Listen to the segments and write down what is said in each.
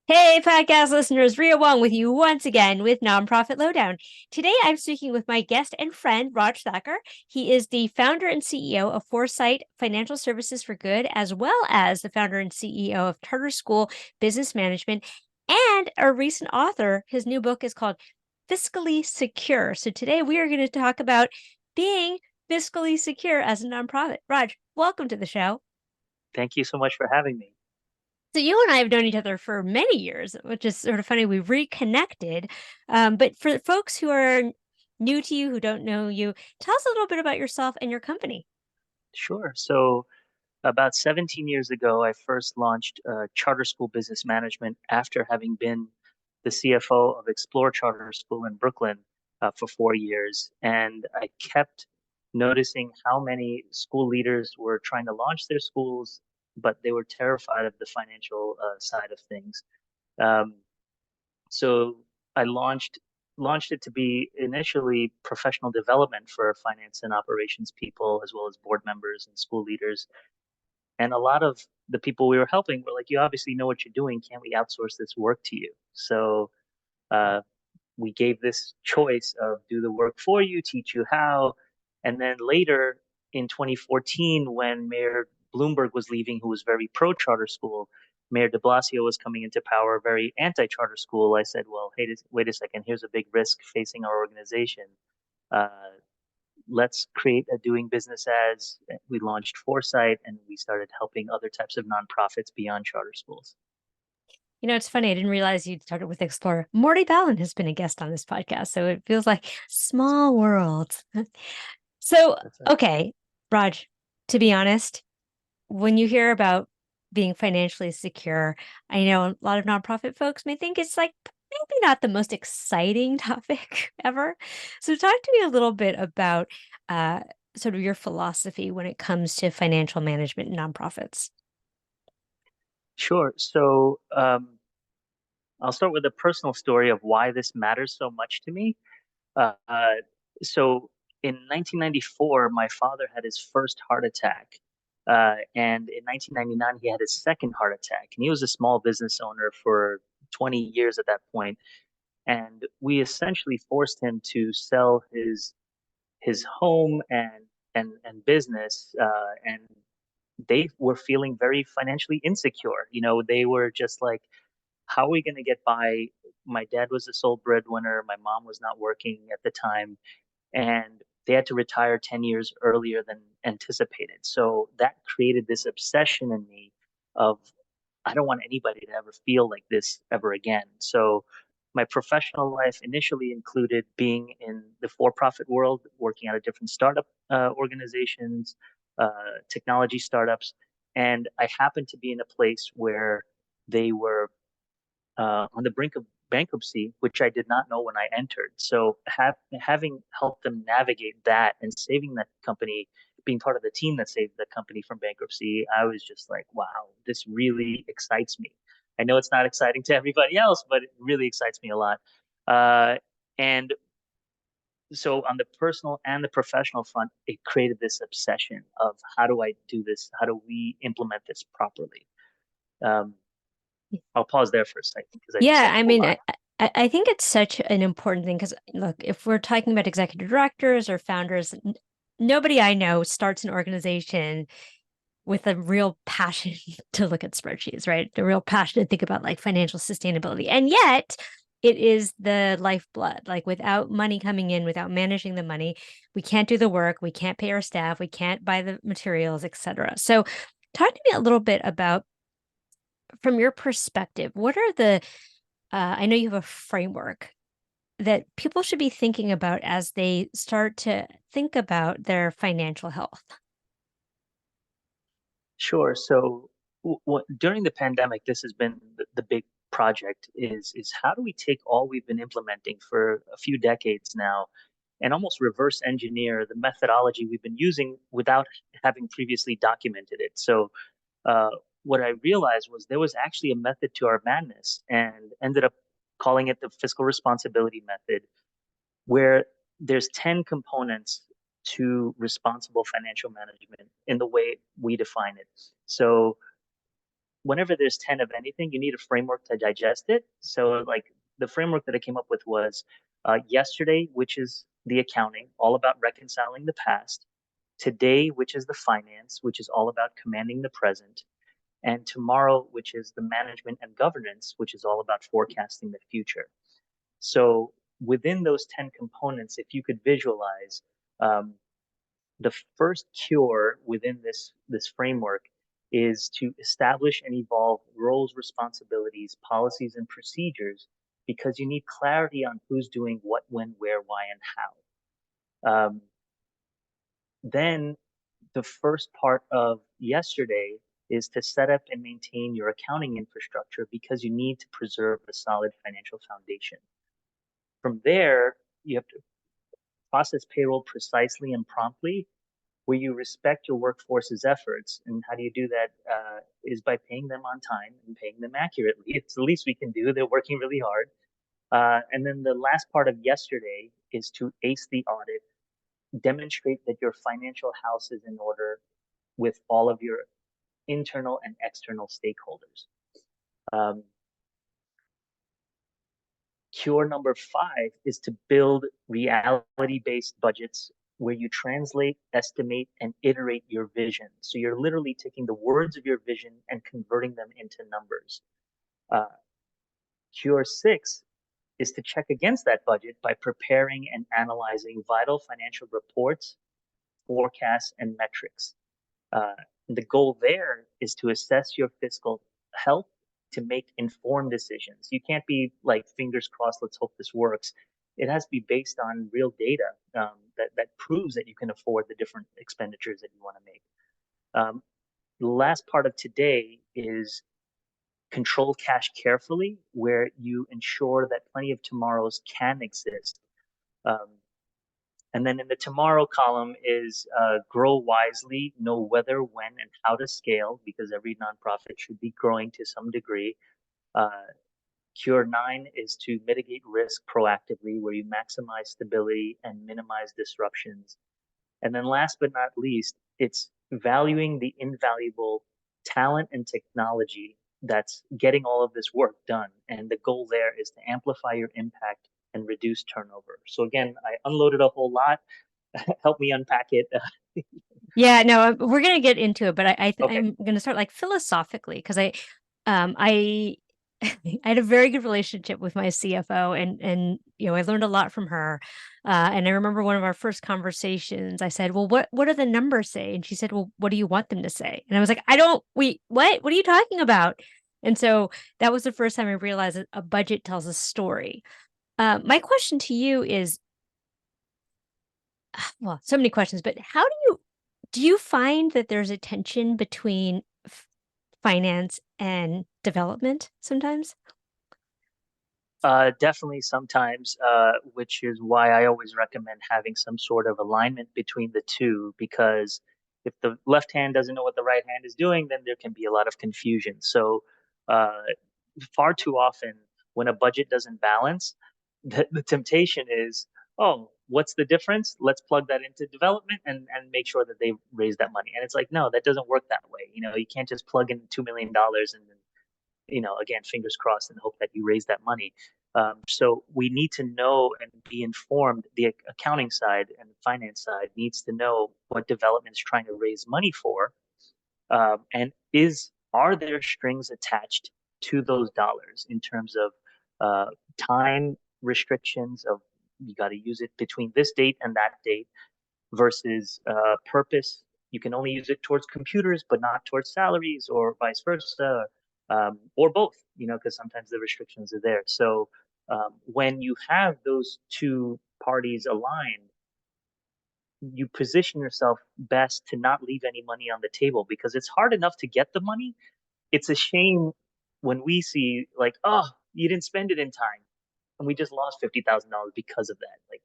Hey, podcast listeners, Ria Wong with you once again with Nonprofit Lowdown. Today, I'm speaking with my guest and friend, Raj Thakkar. He is the founder and CEO of FOREsight Financial Services for Good, as well as the founder and CEO of Charter School Business Management, and a recent author. His new book is called Fiscally Secure. So today, we are going to talk about being fiscally secure as a nonprofit. Raj, welcome to the show. Thank you so much for having me. So you and I have known each other for many years, which is sort of funny. We reconnected. But for folks who are new to you, who don't know you, tell us a little bit about yourself and your company. Sure. So, about 17 years ago, I first launched Charter School Business Management after having been the CFO of Explore Charter School in Brooklyn for 4 years. And I kept noticing how many school leaders were trying to launch their schools, but they were terrified of the financial side of things. Um, So I launched it to be initially professional development for finance and operations people, as well as board members and school leaders. And a lot of the people we were helping were like, "You obviously know what you're doing. Can't we outsource this work to you?" So uh, we gave this choice of do the work for you, teach you how. And then later in 2014, when Mayor Bloomberg was leaving, who was very pro charter school, Mayor de Blasio was coming into power, very anti charter school. I said, well, hey, wait a second, here's a big risk facing our organization. Uh, let's create a doing business as. We launched FOREsight and we started helping other types of nonprofits beyond charter schools. You know, it's funny. I didn't realize you started with Explorer. Morty Ballin has been a guest on this podcast, so it feels like small world. So, That's right. okay, Raj, to be honest, when you hear about being financially secure, I know a lot of nonprofit folks may think it's like maybe not the most exciting topic ever. So talk to me a little bit about uh, sort of your philosophy when it comes to financial management in nonprofits. Sure. So I'll start with a personal story of why this matters so much to me. Uh, uh, so in 1994, my father had his first heart attack. And in 1999, he had his second heart attack. And he was a small business owner for 20 years at that point. And we essentially forced him to sell his home and business. And they were feeling very financially insecure. They were just like, how are we going to get by? My dad was the sole breadwinner. My mom was not working at the time, and they had to retire 10 years earlier than anticipated. So that created this obsession in me of I don't want anybody to ever feel like this ever again. So my professional life initially included being in the for-profit world, working at a different startup organizations, technology startups, and I happened to be in a place where they were on the brink of bankruptcy, which I did not know when I entered. So having helped them navigate that and saving that company, being part of the team that saved the company from bankruptcy, I was just like, wow, this really excites me. I know it's not exciting to everybody else, but it really excites me a lot. And so on the personal and the professional front, it created this obsession of how do I do this? How do we implement this properly? Um, I'll pause there for a second because I just Yeah, said a I whole mean, lot. I think it's such an important thing because look, if we're talking about executive directors or founders, nobody I know starts an organization with a real passion to look at spreadsheets, right? A real passion to think about like financial sustainability. And yet it is the lifeblood. Like without money coming in, without managing the money, we can't do the work, we can't pay our staff, we can't buy the materials, etc. So talk to me a little bit about from your perspective, what are the I know you have a framework that people should be thinking about as they start to think about their financial health. Sure. So during the pandemic, this has been the big project is how do we take all we've been implementing for a few decades now and almost reverse engineer the methodology we've been using without having previously documented it. So uh, what I realized was there was actually a method to our madness and ended up calling it the fiscal responsibility method, where there's 10 components to responsible financial management in the way we define it. So whenever there's 10 of anything, you need a framework to digest it. So like the framework that I came up with was yesterday, which is the accounting, all about reconciling the past. Today, which is the finance, which is all about commanding the present. And tomorrow, which is the management and governance, which is all about forecasting the future. So within those 10 components, if you could visualize um, the first cure within this framework is to establish and evolve roles, responsibilities, policies, and procedures because you need clarity on who's doing what, when, where, why, and how. Then the first part of yesterday is to set up and maintain your accounting infrastructure because you need to preserve a solid financial foundation. From there, you have to process payroll precisely and promptly where you respect your workforce's efforts. And how do you do that? Is by paying them on time and paying them accurately. It's the least we can do. They're working really hard. And then the last part of yesterday is to ace the audit, demonstrate that your financial house is in order with all of your internal and external stakeholders. Um, Cure number 5 is to build reality-based budgets where you translate, estimate, and iterate your vision. So you're literally taking the words of your vision and converting them into numbers. Uh, Cure 6 is to check against that budget by preparing and analyzing vital financial reports, forecasts, and metrics. Uh, the goal there is to assess your fiscal health to make informed decisions. You can't be like fingers crossed, let's hope this works. It has to be based on real data that proves that you can afford the different expenditures that you want to make. The last part of today is control cash carefully, where you ensure that plenty of tomorrows can exist. Um, and then in the tomorrow column is grow wisely, know whether, when, and how to scale, because every nonprofit should be growing to some degree. Uh, Cure 9 is to mitigate risk proactively, where you maximize stability and minimize disruptions. And then last but not least, it's valuing the invaluable talent and technology that's getting all of this work done. And the goal there is to amplify your impact and reduce turnover. So again, I unloaded a whole lot. Help me unpack it. Yeah, no, we're gonna get into it, but Okay. I'm gonna start like philosophically because I I had a very good relationship with my CFO, and I learned a lot from her. And I remember one of our first conversations. I said, "Well, what do the numbers say?" And she said, "Well, what do you want them to say?" And I was like, "I don't. Wait, what? What are you talking about?" And so that was the first time I realized that a budget tells a story. My question to you is, well, so many questions, but how do you find that there's a tension between finance and development sometimes? Definitely sometimes, which is why I always recommend having some sort of alignment between the two, because if the left hand doesn't know what the right hand is doing, then there can be a lot of confusion. So, uh, far too often, when a budget doesn't balance, the temptation is, oh, what's the difference? Let's plug that into development and make sure that they raise that money. And it's like, no, that doesn't work that way. You can't just plug in $2 million and then again, fingers crossed and hope that you raise that money. So we need to know and be informed. The accounting side and the finance side needs to know what development is trying to raise money for, and are there strings attached to those dollars in terms of time restrictions of you got to use it between this date and that date versus purpose. You can only use it towards computers, but not towards salaries, or vice versa, or both. Because sometimes the restrictions are there. So when you have those two parties aligned, you position yourself best to not leave any money on the table because it's hard enough to get the money. It's a shame when we see like, oh, you didn't spend it in time, and we just lost $50,000 because of that. Like,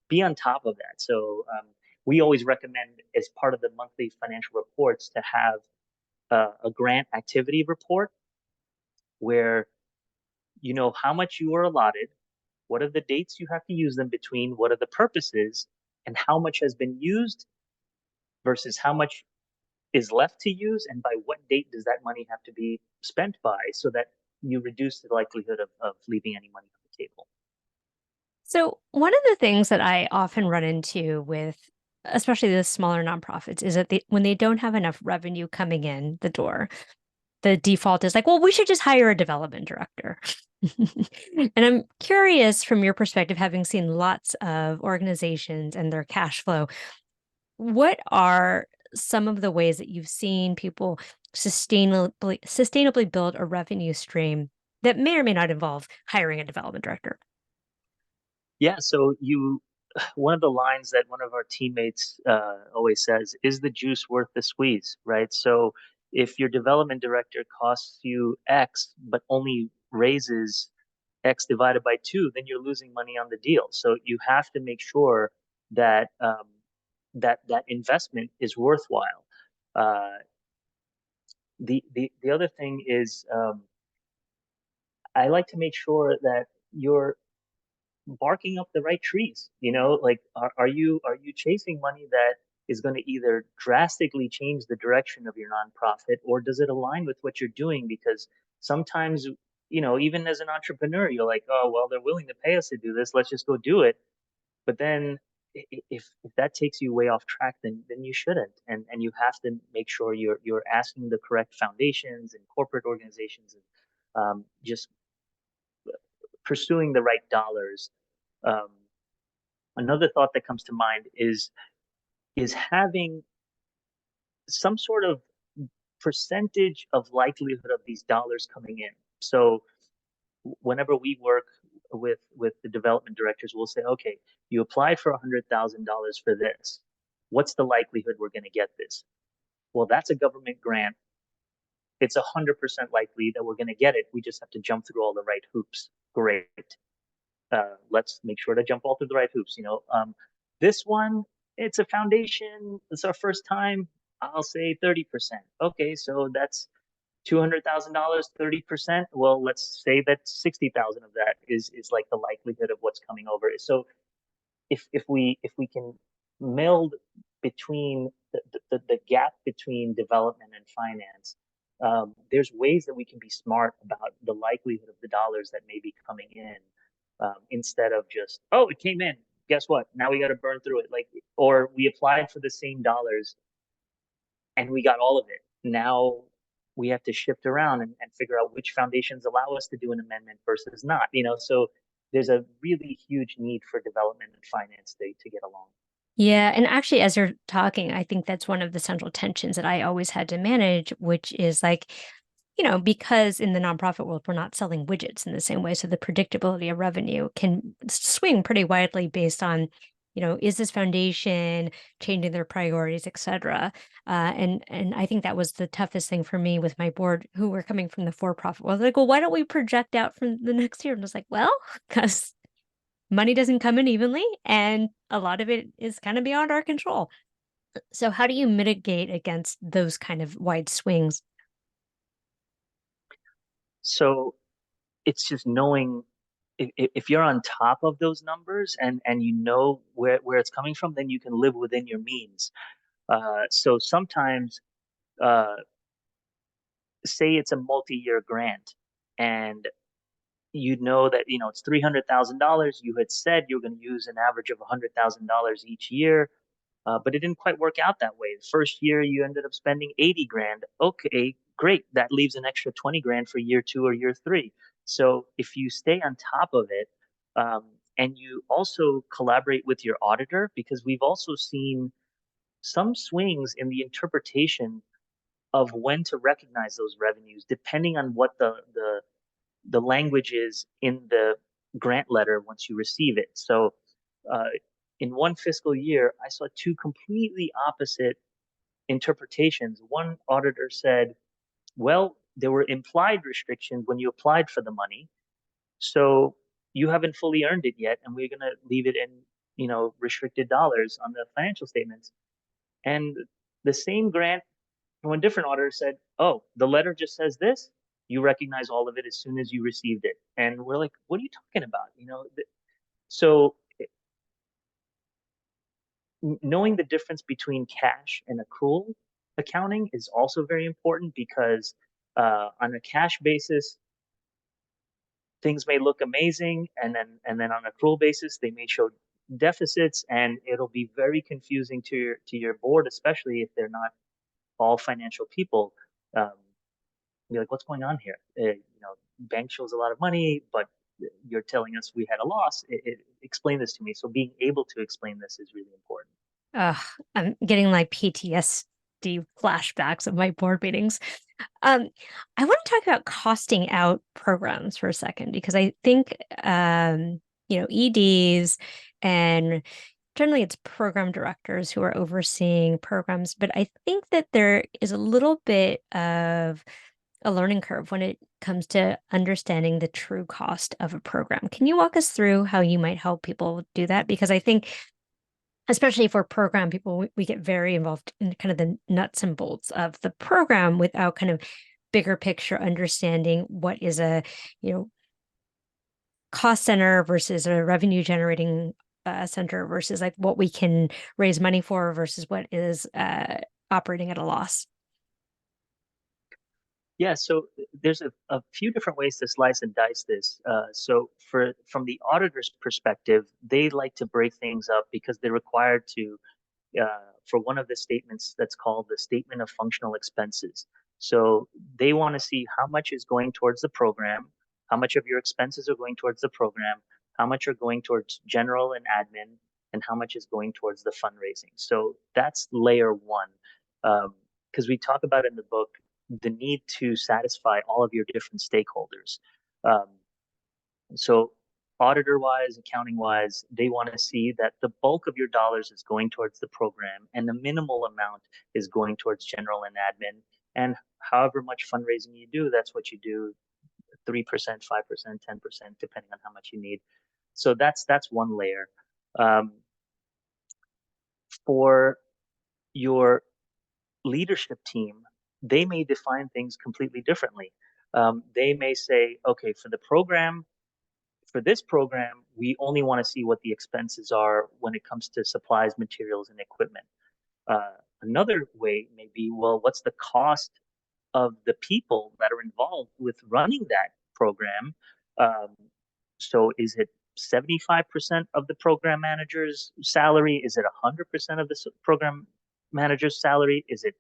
be on top of that. So we always recommend as part of the monthly financial reports to have a grant activity report where you know how much you are allotted, what are the dates you have to use them between, what are the purposes, and how much has been used versus how much is left to use, and by what date does that money have to be spent by, so that you reduce the likelihood of leaving any money on the table. So, one of the things that I often run into with especially the smaller nonprofits is that when they don't have enough revenue coming in the door, the default is like, well, we should just hire a development director. And I'm curious from your perspective, having seen lots of organizations and their cash flow, what are some of the ways that you've seen people sustainably build a revenue stream that may or may not involve hiring a development director? Yeah, so you one of the lines that one of our teammates always says is the juice worth the squeeze, right? So if your development director costs you X but only raises X divided by two, then you're losing money on the deal. So you have to make sure that that investment is worthwhile. Uh, the other thing is, I like to make sure that you're barking up the right trees. Like, are you chasing money that is going to either drastically change the direction of your nonprofit, or does it align with what you're doing? Because sometimes, even as an entrepreneur, you're like, oh well, they're willing to pay us to do this, let's just go do it. But then if that takes you way off track, then you shouldn't. And you have to make sure you're asking the correct foundations and corporate organizations, and just pursuing the right dollars. um, Another thought that comes to mind is having some sort of percentage of likelihood of these dollars coming in. So whenever we work with the development directors, we'll say, okay, you applied for $100,000 for this. What's the likelihood we're going to get this? Well, that's a government grant. It's 100% likely that we're going to get it. We just have to jump through all the right hoops. Great. Let's make sure to jump all through the right hoops. This one, it's a foundation. It's our first time. I'll say 30%. Okay, so that's $200,000, 30%. Well, let's say that 60,000 of that is like the likelihood of what's coming over. So if we can meld between the gap between development and finance, there's ways that we can be smart about the likelihood of the dollars that may be coming in, instead of just, oh, it came in, guess what, now we got to burn through it, like, or we applied for the same dollars and we got all of it. Now we have to shift around and figure out which foundations allow us to do an amendment versus not. So there's a really huge need for development and finance to get along. Yeah, and actually, as you're talking, I think that's one of the central tensions that I always had to manage, which is like, because in the nonprofit world, we're not selling widgets in the same way. So the predictability of revenue can swing pretty widely based on, is this foundation changing their priorities, et cetera. And I think that was the toughest thing for me with my board, who were coming from the for-profit world. Like, well, why don't we project out from the next year? And I was like, well, because money doesn't come in evenly, and a lot of it is kind of beyond our control. So how do you mitigate against those kind of wide swings? So it's just knowing, if you're on top of those numbers and you know where it's coming from, then you can live within your means. So sometimes, uh, say it's a multi-year grant, and you know that it's $300,000. You had said you're going to use an average of $100,000 each year, but it didn't quite work out that way. The first year you ended up spending 80 grand. Okay, great. That leaves an extra 20 grand for year two or year three. So if you stay on top of it, and you also collaborate with your auditor, because we've also seen some swings in the interpretation of when to recognize those revenues, depending on what the language is in the grant letter once you receive it. So, uh, in one fiscal year, I saw two completely opposite interpretations. One auditor said, well, there were implied restrictions when you applied for the money, so you haven't fully earned it yet, and we're going to leave it in, restricted dollars on the financial statements. And the same grant from a different auditor said, oh, the letter just says this. You recognize all of it as soon as you received it. And we're like, what are you talking about? So knowing the difference between cash and accrual accounting is also very important because on a cash basis, things may look amazing, and then on accrual basis, they may show deficits, and it'll be very confusing to your board, especially if they're not all financial people. Um, be like, what's going on here? Bank shows a lot of money, but you're telling us we had a loss. Explain this to me. So being able to explain this is really important. Ugh, I'm getting like PTSD flashbacks of my board meetings. Um, I want to talk about costing out programs for a second because I think EDs and generally it's program directors who are overseeing programs, but I think that there is a little bit of a learning curve when it comes to understanding the true cost of a program. Can you walk us through how you might help people do that? Because I think especially for program people, we get very involved in kind of the nuts and bolts of the program without kind of bigger picture understanding what is a, you know, cost center versus a revenue generating center versus like what we can raise money for versus what is operating at a loss. Yeah, so there's a few different ways to slice and dice this. So from the auditor's perspective, they like to break things up because they're required to for one of the statements that's called the statement of functional expenses. So they want to see how much is going towards the program, how much of your expenses are going towards the program, how much are going towards general and admin, and how much is going towards the fundraising. So that's layer one. Because we talk about in the book the need to satisfy all of your different stakeholders. Um, so auditor wise, accounting wise, they want to see that the bulk of your dollars is going towards the program and the minimal amount is going towards general and admin. And however much fundraising you do, that's what you do, 3%, 5%, 10%, depending on how much you need. So that's one layer. Um, for your leadership team, they may define things completely differently. They may say, okay, for this program, we only want to see what the expenses are when it comes to supplies, materials, and equipment. Another way may be, well, what's the cost of the people that are involved with running that program? Um, so is it 75% of the program manager's salary? Is it 100% of the program manager's salary? Is it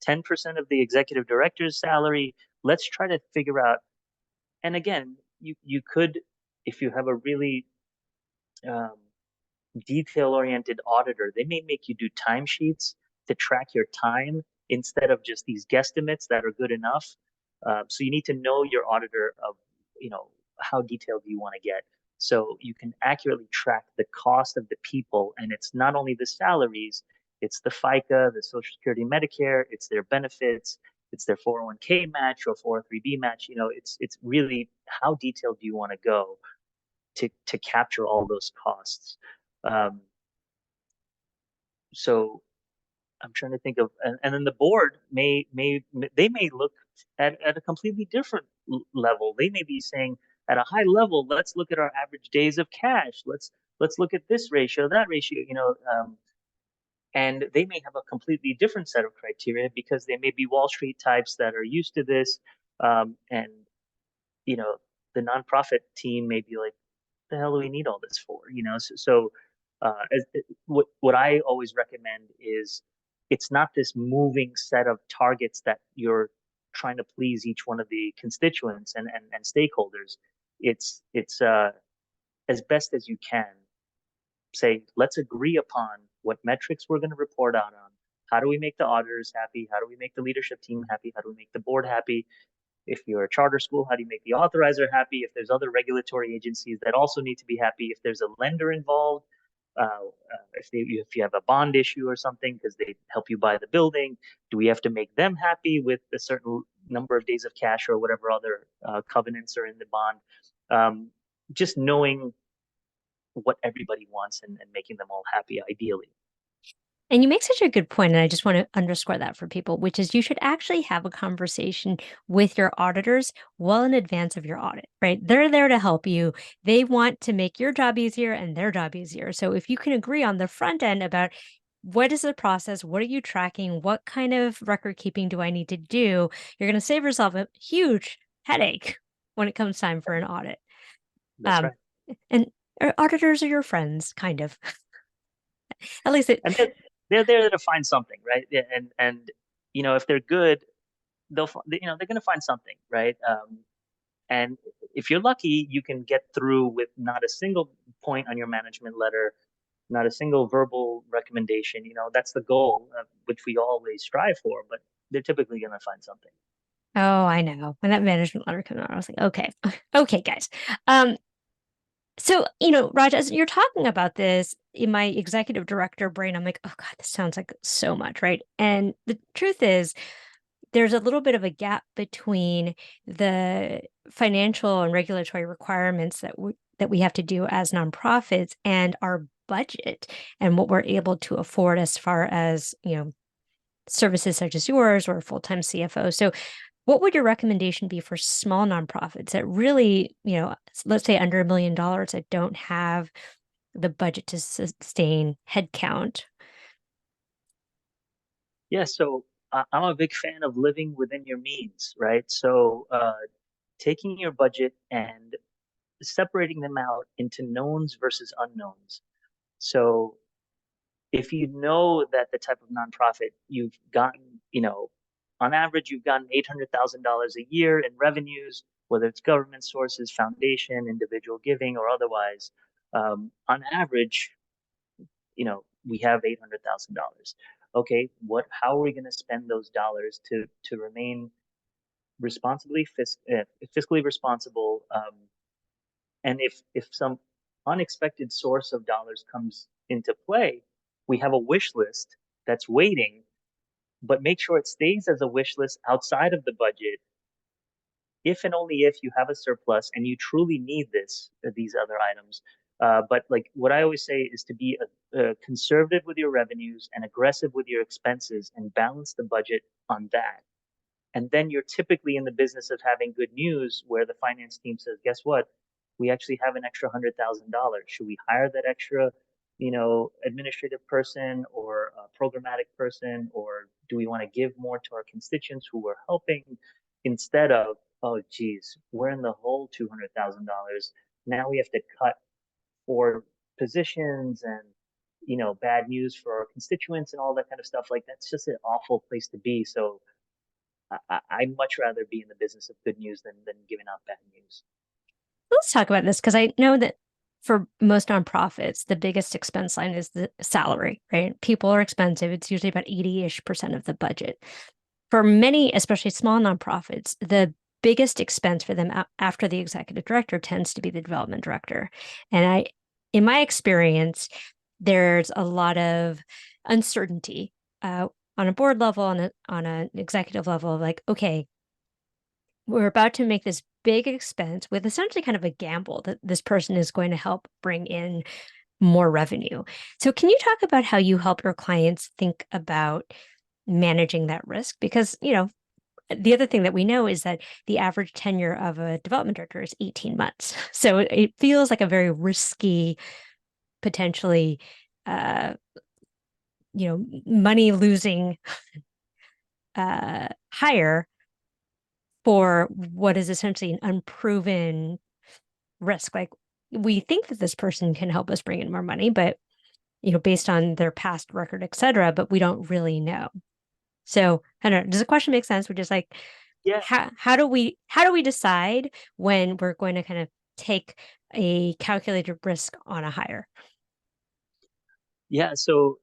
10% of the executive director's salary? Let's try to figure out. And again, you could, if you have a really um, detail-oriented auditor, they may make you do timesheets to track your time instead of just these guesstimates that are good enough. So you need to know your auditor of, how detailed do you want to get, so you can accurately track the cost of the people. And it's not only the salaries, it's the FICA, the Social Security, Medicare, it's their benefits, it's their 401k match or 403b match. It's really how detailed do you want to go to capture all those costs. Um, so I'm trying to think of, and then the board they may look at a completely different level. They may be saying at a high level, let's look at our average days of cash. Let's look at this ratio, that ratio. And they may have a completely different set of criteria because they may be Wall Street types that are used to this, and you know the nonprofit team may be like, the hell do we need all this for? What I always recommend is it's not this moving set of targets that you're trying to please each one of the constituents and stakeholders. It's as best as you can say, let's agree upon what metrics we're going to report out on. How do we make the auditors happy? How do we make the leadership team happy? How do we make the board happy? If you're a charter school, how do you make the authorizer happy? If there's other regulatory agencies that also need to be happy, if there's a lender involved, if you have a bond issue or something because they help you buy the building, do we have to make them happy with a certain number of days of cash or whatever other covenants are in the bond? Just knowing what everybody wants and making them all happy, ideally. And you make such a good point, and I just want to underscore that for people, which is you should actually have a conversation with your auditors well in advance of your audit, right? They're there to help you. They want to make your job easier and their job easier. So if you can agree on the front end about what is the process? What are you tracking? What kind of record keeping do I need to do? You're going to save yourself a huge headache when it comes time for an audit. That's Um, right. and auditors are your friends, kind of. At least it. And they're there to find something, right? Yeah, and if they're good, they're going to find something, right? And if you're lucky, you can get through with not a single point on your management letter, not a single verbal recommendation. That's the goal, which we always strive for, but they're typically going to find something. Oh, I know. When that management letter came out, I was like, okay, okay, guys. Um, so, Raj, as you're talking about this in my executive director brain, I'm like, oh God, this sounds like so much, right? And the truth is, there's a little bit of a gap between the financial and regulatory requirements that we have to do as nonprofits and our budget and what we're able to afford as far as, services such as yours or a full-time CFO. So what would your recommendation be for small nonprofits that really, let's say under $1 million that don't have the budget to sustain headcount? Yeah, so I'm a big fan of living within your means, right? So taking your budget and separating them out into knowns versus unknowns. So if you know that the type of nonprofit you've gotten, on average, you've gotten $800,000 a year in revenues, whether it's government sources, foundation, individual giving, or otherwise. On average, we have $800,000. Okay, how are we going to spend those dollars to remain fiscally responsible? And if some unexpected source of dollars comes into play, we have a wish list that's waiting, but make sure it stays as a wish list outside of the budget if and only if you have a surplus and you truly need these other items. But like what I always say is to be conservative with your revenues and aggressive with your expenses and balance the budget on that. And then you're typically in the business of having good news where the finance team says, guess what? We actually have an extra $100,000. Should we hire that extra, administrative person or a programmatic person, or do we want to give more to our constituents who we're helping instead of, oh, geez, we're in the hole $200,000. Now we have to cut 4 positions and, bad news for our constituents and all that kind of stuff. Like that's just an awful place to be. So I'd much rather be in the business of good news than giving out bad news. Let's talk about this because I know that for most nonprofits, the biggest expense line is the salary, right? People are expensive. It's usually about 80-ish% of the budget. For many, especially small nonprofits, the biggest expense for them after the executive director tends to be the development director. And in my experience, there's a lot of uncertainty on a board level, on an executive level, of like, okay, we're about to make this big expense with essentially kind of a gamble that this person is going to help bring in more revenue. So, can you talk about how you help your clients think about managing that risk? Because, the other thing that we know is that the average tenure of a development director is 18 months. So, it feels like a very risky, potentially, uh, money losing hire for what is essentially an unproven risk. Like we think that this person can help us bring in more money, but based on their past record, et cetera, but we don't really know. So I don't know. Does the question make sense? We're just like, Yeah, how do we decide when we're going to kind of take a calculated risk on a hire? yeah. So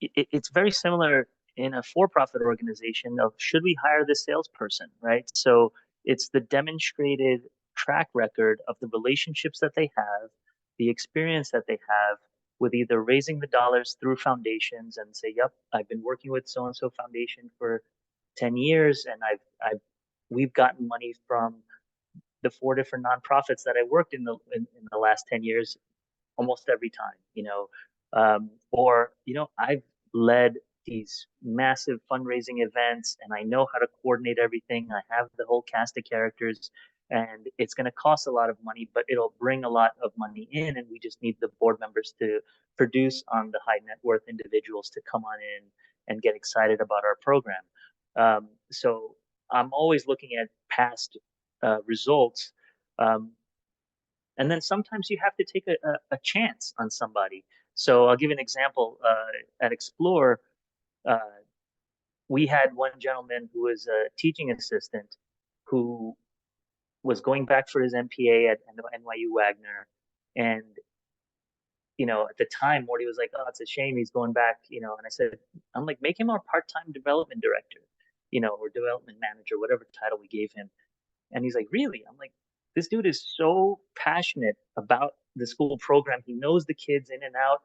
it's very similar in a for-profit organization of should we hire this salesperson, right? So it's the demonstrated track record of the relationships that they have, the experience that they have with either raising the dollars through foundations and say, yep, I've been working with so and so foundation for 10 years and we've gotten money from the 4 different nonprofits that I worked in the last 10 years almost every time, or, I've led these massive fundraising events and I know how to coordinate everything. I have the whole cast of characters and it's going to cost a lot of money, but it'll bring a lot of money in, and we just need the board members to produce on the high net worth individuals to come on in and get excited about our program. So I'm always looking at past results. Um, and then sometimes you have to take a chance on somebody. So I'll give you an example. At Explore, uh, we had one gentleman who was a teaching assistant who was going back for his MPA at NYU Wagner. And, at the time, Morty was like, oh, it's a shame he's going back, and I said, I'm like, make him our part-time development director, or development manager, whatever title we gave him. And he's like, really? I'm like, this dude is so passionate about the school program. He knows the kids in and out,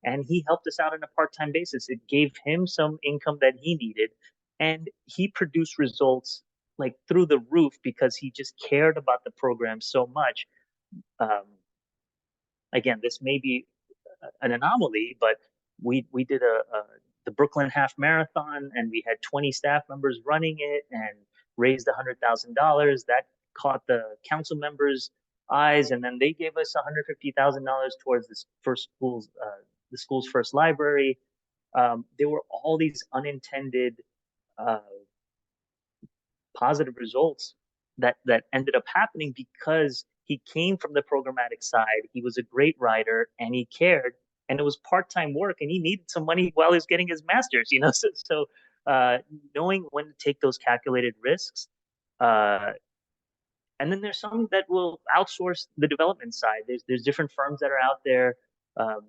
and he helped us out on a part-time basis. It gave him some income that he needed, and he produced results like through the roof because he just cared about the program so much. Um, Again, this may be an anomaly, but we did the Brooklyn Half Marathon, and we had 20 staff members running it, and raised $100,000. That caught the council members' eyes, and then they gave us $150,000 towards the school's first library. There were all these unintended uh, positive results that ended up happening because he came from the programmatic side. He was a great writer and he cared, and it was part-time work, and he needed some money while he was getting his master's. So knowing when to take those calculated risks. And then there's some that will outsource the development side. There's different firms that are out there, um,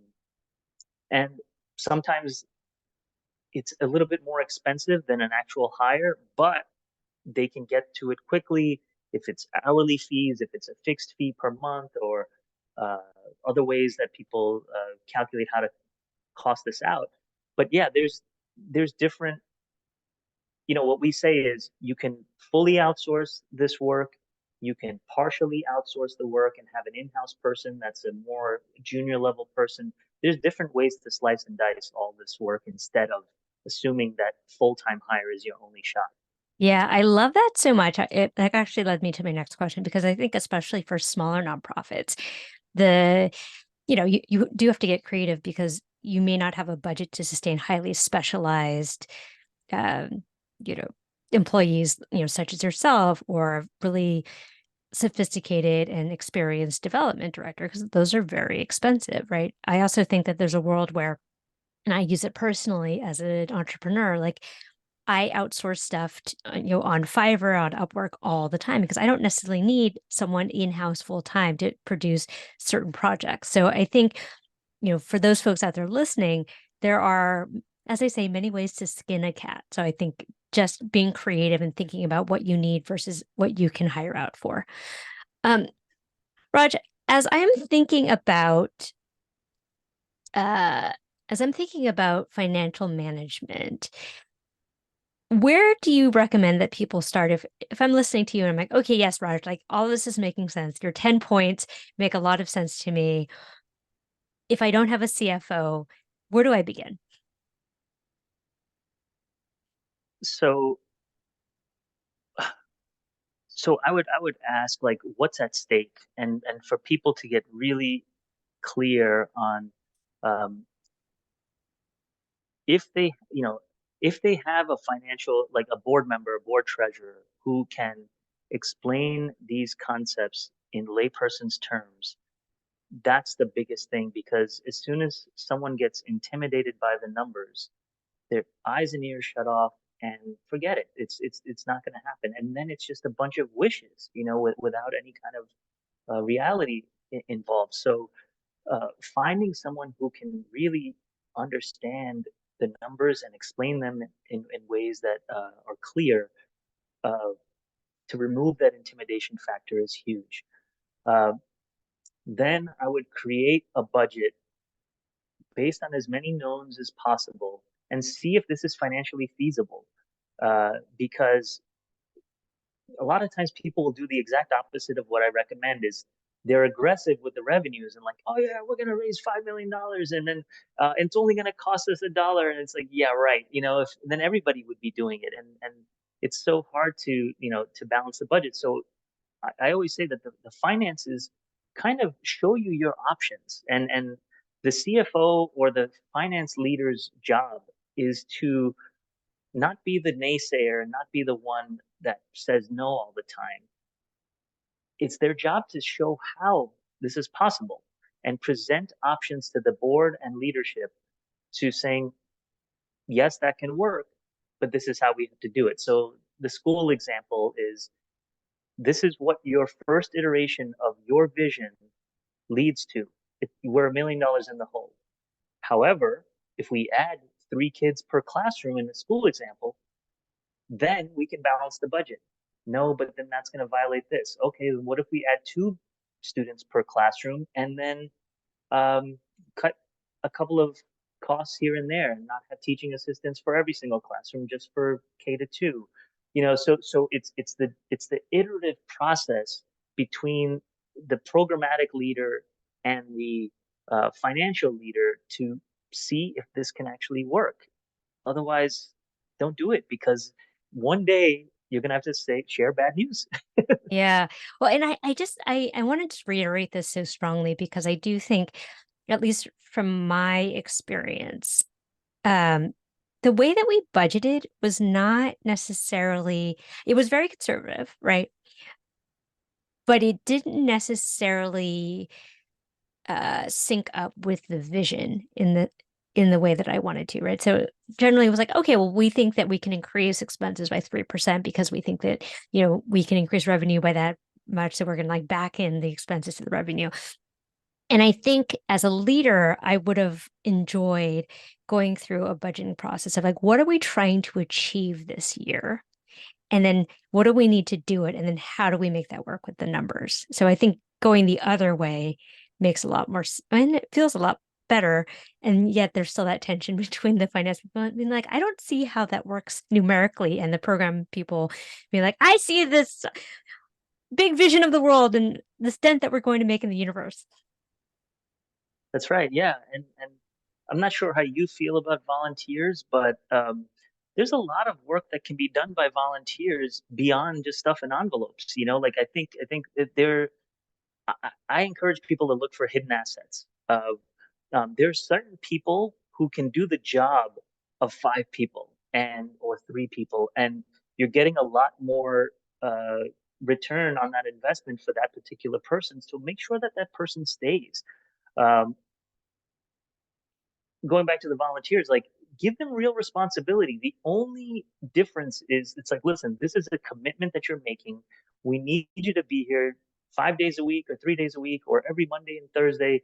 and sometimes it's a little bit more expensive than an actual hire, but they can get to it quickly. If it's hourly fees, if it's a fixed fee per month, or uh, other ways that people calculate how to cost this out. But yeah, there's different. What we say is you can fully outsource this work. You can partially outsource the work and have an in-house person that's a more junior level person. There's different ways to slice and dice all this work instead of assuming that full-time hire is your only shot. Yeah, I love that so much. That actually led me to my next question because I think especially for smaller nonprofits, the you do have to get creative because you may not have a budget to sustain highly specialized um, you know, employees, such as yourself, or really sophisticated and experienced development director, because those are very expensive, right? I also think that there's a world where, and I use it personally as an entrepreneur, like I outsource stuff on Fiverr, on Upwork all the time because I don't necessarily need someone in-house full time to produce certain projects. So I think, for those folks out there listening, there are, as I say, many ways to skin a cat. So I think just being creative and thinking about what you need versus what you can hire out for. Um, Raj, as I'm thinking about uh, as I'm thinking about financial management, where do you recommend that people start if I'm listening to you and I'm like, okay, yes, Raj, like all this is making sense. Your 10 points make a lot of sense to me. If I don't have a CFO, where do I begin? So so I would ask, like, what's at stake, and for people to get really clear on, um, if they have a financial, like a board member, a board treasurer who can explain these concepts in layperson's terms. That's the biggest thing, because as soon as someone gets intimidated by the numbers, their eyes and ears shut off, and forget it. It's not going to happen, and then it's just a bunch of wishes, without any kind of reality involved. So finding someone who can really understand the numbers and explain them in ways that are clear, uh, to remove that intimidation factor is huge. Uh, then I would create a budget based on as many knowns as possible and see if this is financially feasible. Because a lot of times people will do the exact opposite of what I recommend. Is they're aggressive with the revenues and like, oh yeah, we're gonna raise $5 million, and then it's only gonna cost us $1, and it's like, yeah, right. If then everybody would be doing it, and it's so hard to balance the budget. So I always say that the finances kind of show you your options, and the CFO or the finance leader's job is to not be the naysayer, not be the one that says no all the time. It's their job to show how this is possible and present options to the board and leadership to saying, yes, that can work, but this is how we have to do it. So the school example is, this is what your first iteration of your vision leads to. We're $1 million in the hole. However, if we add 3 kids per classroom in the school example, then we can balance the budget. No, but then that's going to violate this. Okay, what if we add 2 students per classroom and then cut a couple of costs here and there, and not have teaching assistants for every single classroom, just for K-2? So it's the iterative process between the programmatic leader and the financial leader to see if this can actually work. Otherwise, don't do it, because one day you're gonna have to share bad news. Yeah. Well, and I wanted to reiterate this so strongly because I do think, at least from my experience, um, the way that we budgeted was not necessarily, it was very conservative, right? But it didn't necessarily sync up with the vision in the way that I wanted to, right? So generally it was like, okay, well, we think that we can increase expenses by 3% because we think that, we can increase revenue by that much. So we're going to like back in the expenses to the revenue. And I think as a leader, I would have enjoyed going through a budgeting process of like, what are we trying to achieve this year? And then what do we need to do it? And then how do we make that work with the numbers? So I think going the other way makes a lot more, and it feels a lot better. And yet there's still that tension between the finance people. I mean, like, I don't see how that works numerically. And the program people be like, I see this big vision of the world and the dent that we're going to make in the universe. That's right. Yeah, and I'm not sure how you feel about volunteers, but there's a lot of work that can be done by volunteers beyond just stuff in envelopes. Like I think that I encourage people to look for hidden assets. There's certain people who can do the job of 5 people and or 3 people, and you're getting a lot more return on that investment for that particular person. So make sure that that person stays. Um, Going back to the volunteers, like, give them real responsibility. The only difference is, it's like, listen, this is a commitment that you're making. We need you to be here 5 days a week or 3 days a week or every Monday and Thursday,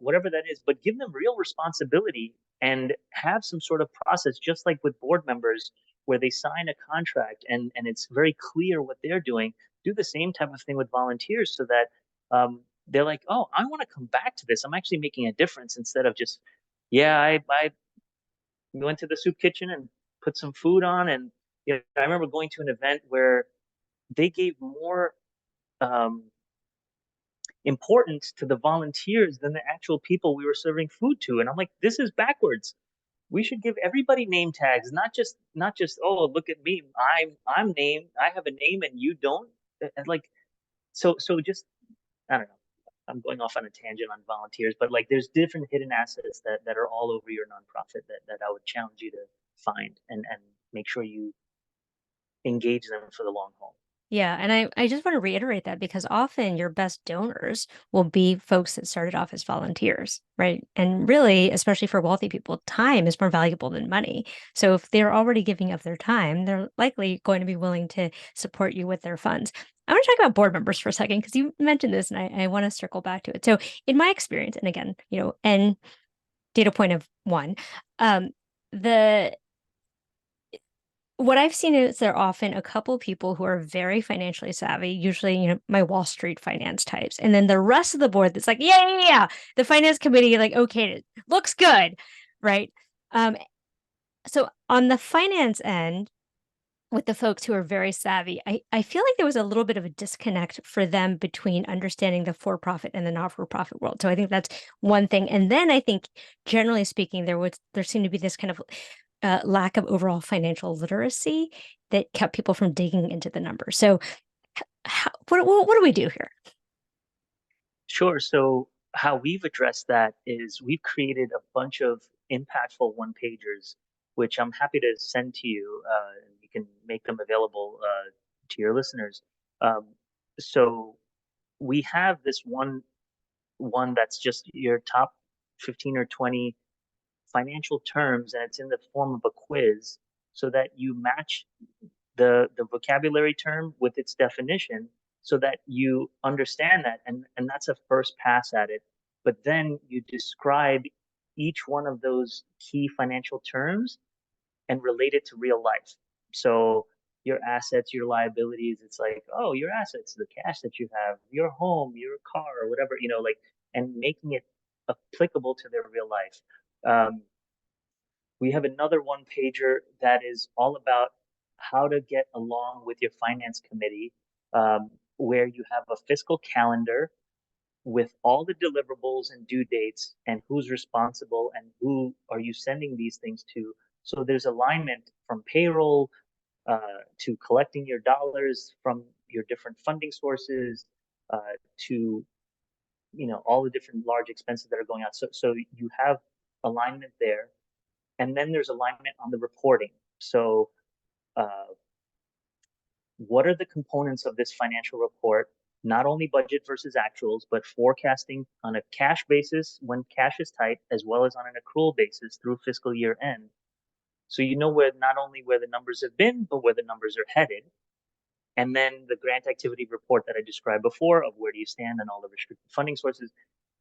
whatever that is. But give them real responsibility and have some sort of process, just like with board members, where they sign a contract and it's very clear what they're doing. Do the same type of thing with volunteers, so that they're like, oh, I want to come back to this. I'm actually making a difference, instead of just, yeah, I went to the soup kitchen and put some food on. And I remember going to an event where they gave more um, importance to the volunteers than the actual people we were serving food to. And I'm like, this is backwards. We should give everybody name tags, not just, oh, look at me, I'm named, I have a name and you don't. And like, so just, I don't know. I'm going off on a tangent on volunteers, but like, there's different hidden assets that are all over your nonprofit that I would challenge you to find, and make sure you engage them for the long haul. Yeah, and I just want to reiterate that because often your best donors will be folks that started off as volunteers, right? And really, especially for wealthy people, time is more valuable than money. So if they're already giving up their time, they're likely going to be willing to support you with their funds. I want to talk about board members for a second because you mentioned this and I want to circle back to it. So in my experience, and again, and data point of one, the what I've seen is there are often a couple of people who are very financially savvy, usually, my Wall Street finance types. And then the rest of the board that's like, yeah, yeah, yeah. The finance committee, like, okay, it looks good. Right. Um, so on the finance end, with the folks who are very savvy, I feel like there was a little bit of a disconnect for them between understanding the for-profit and the not-for-profit world. So I think that's one thing. And then I think, generally speaking, there seemed to be this kind of lack of overall financial literacy that kept people from digging into the numbers. So what do we do here? Sure. So how we've addressed that is we've created a bunch of impactful one-pagers, which I'm happy to send to you, and you can make them available to your listeners. Um, so we have this one that's just your top 15 or 20 financial terms, and it's in the form of a quiz so that you match the vocabulary term with its definition so that you understand that, and that's a first pass at it. But then you describe each one of those key financial terms and relate it to real life. So your assets, your liabilities, it's like, oh, your assets, the cash that you have, your home, your car, or whatever, like, and making it applicable to their real life. We have another one pager that is all about how to get along with your finance committee, where you have a fiscal calendar with all the deliverables and due dates and who's responsible and who are you sending these things to. So there's alignment from payroll to collecting your dollars from your different funding sources to all the different large expenses that are going on. So you have alignment there, and then there's alignment on the reporting. So uh, what are the components of this financial report? Not only budget versus actuals, but forecasting on a cash basis when cash is tight, as well as on an accrual basis through fiscal year end. So you know where not only where the numbers have been, but where the numbers are headed. And then the grant activity report that I described before of where do you stand and all the restricted funding sources.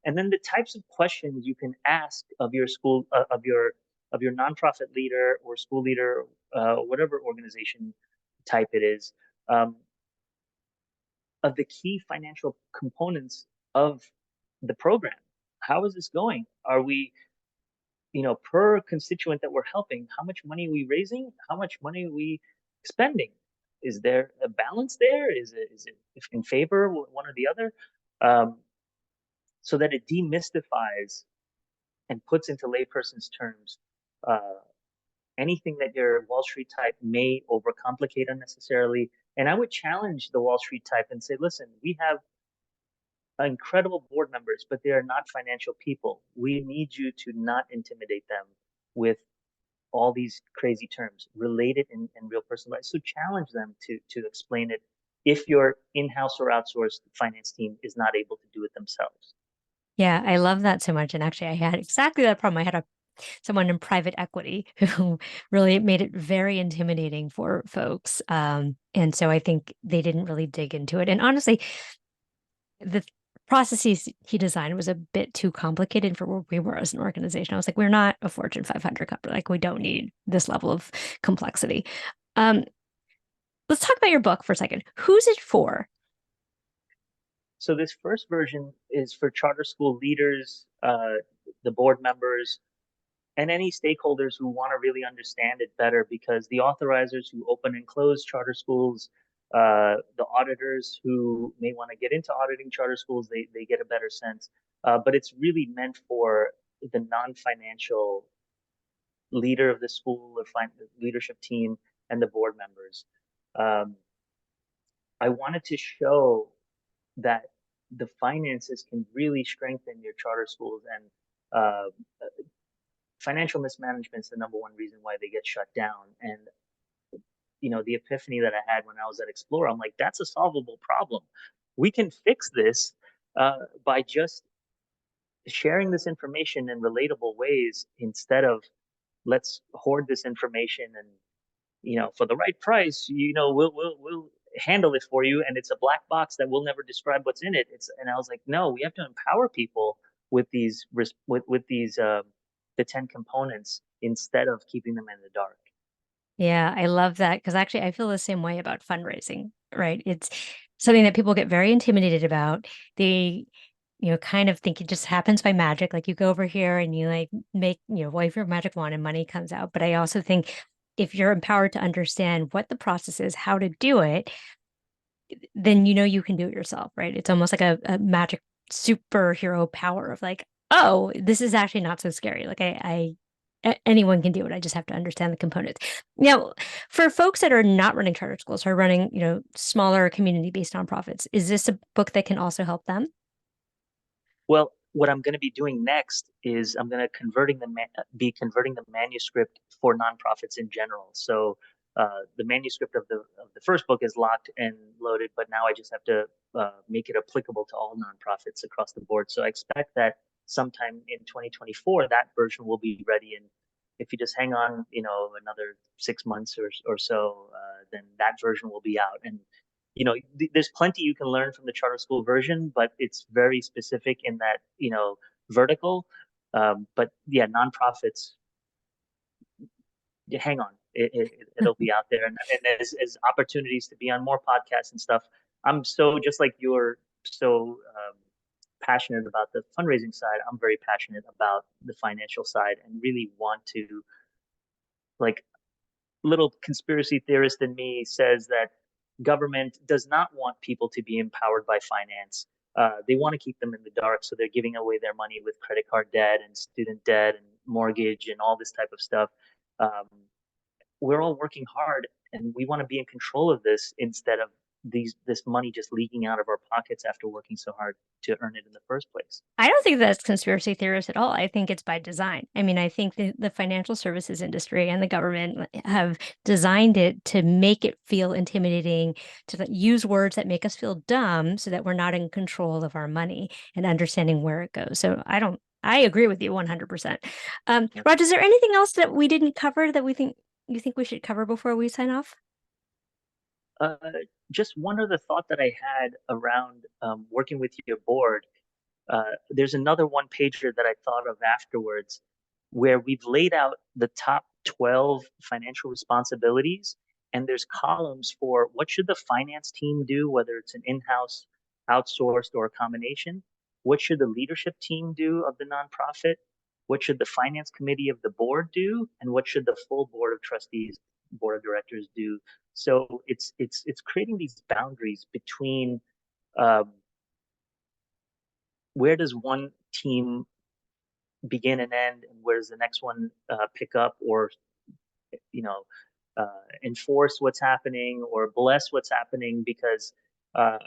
And then the types of questions you can ask of your school, of your nonprofit leader or school leader, whatever organization type it is, um, of the key financial components of the program. How is this going? Are we, per constituent that we're helping, how much money are we raising? How much money are we spending? Is there a balance there? Is it in favor of one or the other? Um, so that it demystifies and puts into layperson's terms uh, anything that your Wall Street type may overcomplicate unnecessarily. And I would challenge the Wall Street type and say, listen, we have incredible board members, but they are not financial people. We need you to not intimidate them with all these crazy terms. Relate it in real person life. So challenge them to explain it if your in-house or outsourced finance team is not able to do it themselves. Yeah, I love that so much. And actually, I had exactly that problem. I had someone in private equity who really made it very intimidating for folks. And so I think they didn't really dig into it. And honestly, the processes he designed was a bit too complicated for where we were as an organization. I was like, we're not a Fortune 500 company. Like, we don't need this level of complexity. Um, let's talk about your book for a second. Who's it for? So this first version is for charter school leaders, the board members, and any stakeholders who want to really understand it better, because the authorizers who open and close charter schools, the auditors who may want to get into auditing charter schools, they get a better sense. But it's really meant for the non-financial leader of the school or leadership team and the board members. Um, I wanted to show that the finances can really strengthen your charter schools, and uh, financial mismanagement is the number one reason why they get shut down. And the epiphany that I had when I was at Explore, I'm like, that's a solvable problem. We can fix this by just sharing this information in relatable ways instead of let's hoard this information and for the right price, we'll handle it for you, and it's a black box that we'll never describe what's in it. And I was like, no, we have to empower people with these the 10 components instead of keeping them in the dark. Yeah, I love that because actually I feel the same way about fundraising, right? It's something that people get very intimidated about. They, kind of think it just happens by magic. Like, you go over here and you like make, wave your magic wand and money comes out. But I also think if you're empowered to understand what the process is, how to do it, then you can do it yourself, right? It's almost like a magic superhero power of like, oh, this is actually not so scary. Like, I anyone can do it. I just have to understand the components. Now, for folks that are not running charter schools, or running, smaller community-based nonprofits, is this a book that can also help them? Well, what I'm going to be doing next is I'm going to be converting the manuscript for nonprofits in general. So the manuscript of the first book is locked and loaded, but now I just have to make it applicable to all nonprofits across the board. So I expect that sometime in 2024 that version will be ready. And if you just hang on, another 6 months or so, then that version will be out. And there's plenty you can learn from the charter school version, but it's very specific in that, vertical. But yeah, nonprofits, hang on, it'll be out there. And as opportunities to be on more podcasts and stuff, I'm so, just like you're so passionate about the fundraising side, I'm very passionate about the financial side and really want to, like, little conspiracy theorist in me says that government does not want people to be empowered by finance. They want to keep them in the dark, so they're giving away their money with credit card debt and student debt and mortgage and all this type of stuff. Um, we're all working hard, and we want to be in control of this instead of this money just leaking out of our pockets after working so hard to earn it in the first place. I don't think that's conspiracy theorist at all. I think it's by design. I mean, I think the financial services industry and the government have designed it to make it feel intimidating, to use words that make us feel dumb so that we're not in control of our money and understanding where it goes. So I agree with you 100%. Raj, is there anything else that we didn't cover that you think we should cover before we sign off? Uh, just one other thought that I had around working with your board. There's another one pager that I thought of afterwards where we've laid out the top 12 financial responsibilities, and there's columns for what should the finance team do, whether it's an in-house, outsourced, or a combination. What should the leadership team do of the nonprofit? What should the finance committee of the board do? And what should the full board of trustees, board of directors do? So it's creating these boundaries between um, where does one team begin and end, and where does the next one pick up, or you know enforce what's happening or bless what's happening, because uh,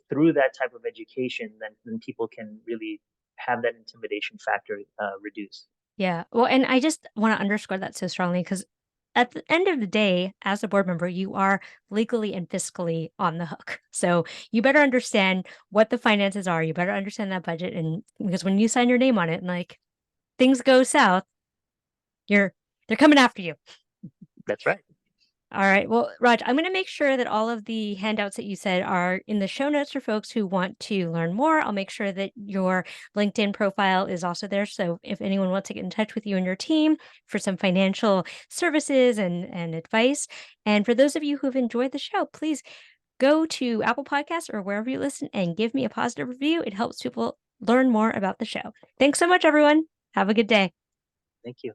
through that type of education, then people can really have that intimidation factor reduced. Yeah. Well, and I just want to underscore that so strongly because at the end of the day, as a board member, you are legally and fiscally on the hook. So you better understand what the finances are. You better understand that budget. And because when you sign your name on it and like things go south, they're coming after you. That's right. All right. Well, Raj, I'm going to make sure that all of the handouts that you said are in the show notes for folks who want to learn more. I'll make sure that your LinkedIn profile is also there. So if anyone wants to get in touch with you and your team for some financial services and advice. And for those of you who've enjoyed the show, please go to Apple Podcasts or wherever you listen and give me a positive review. It helps people learn more about the show. Thanks so much, everyone. Have a good day. Thank you.